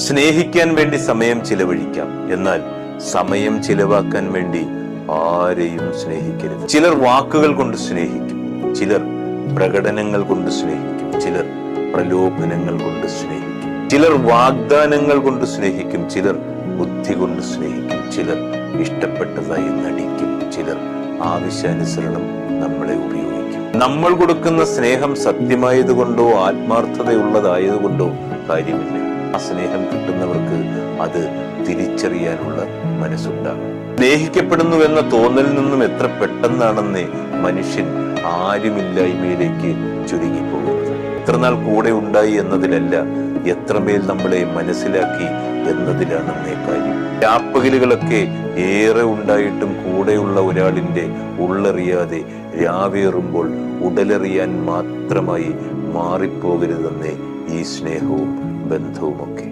സ്നേഹിക്കാൻ വേണ്ടി സമയം ചിലവഴിക്കാം, എന്നാൽ സമയം ചിലവാക്കാൻ വേണ്ടി ആരെയും സ്നേഹിക്കരുത്. ചിലർ വാക്കുകൾ കൊണ്ട് സ്നേഹിക്കും, ചിലർ പ്രകടനങ്ങൾ കൊണ്ട് സ്നേഹിക്കും, ചിലർ പ്രലോഭനങ്ങൾ കൊണ്ട് സ്നേഹിക്കും, ചിലർ വാഗ്ദാനങ്ങൾ കൊണ്ട് സ്നേഹിക്കും, ചിലർ ബുദ്ധി കൊണ്ട് സ്നേഹിക്കും, ചിലർ ഇഷ്ടപ്പെട്ടതായി നടിക്കും, ചിലർ ആവശ്യാനുസരണം നമ്മളെ ഉപയോഗിക്കും. നമ്മൾ കൊടുക്കുന്ന സ്നേഹം സത്യമായതുകൊണ്ടോ ആത്മാർത്ഥതയുള്ളതായതുകൊണ്ടോ കാര്യമില്ല. ആ സ്നേഹം കിട്ടുന്നവർക്ക് അത് തിരിച്ചറിയാനുള്ള മനസ്സുണ്ടാകും. സ്നേഹിക്കപ്പെടുന്നുവെന്ന തോന്നലിൽ നിന്നും എത്ര പെട്ടെന്നാണെന്ന് മനുഷ്യൻ ആരുമില്ലായ്മയിലേക്ക് ചുരുങ്ങിപ്പോകുന്നത്. എത്രനാൾ കൂടെ ഉണ്ടായി എന്നതിലല്ല, എത്രമേൽ നമ്മളെ മനസ്സിലാക്കി എന്നതിലാണെന്നേ കാര്യം. രാപ്പകലുകളൊക്കെ ഏറെ ഉണ്ടായിട്ടും കൂടെയുള്ള ഒരാളിന്റെ ഉള്ളറിയാതെ രാവേറുമ്പോൾ ഉടലെറിയാൻ മാത്രമായി മാറിപ്പോകരുതെന്നേ ഈ സ്നേഹവും ബന്ധവുമൊക്കെ.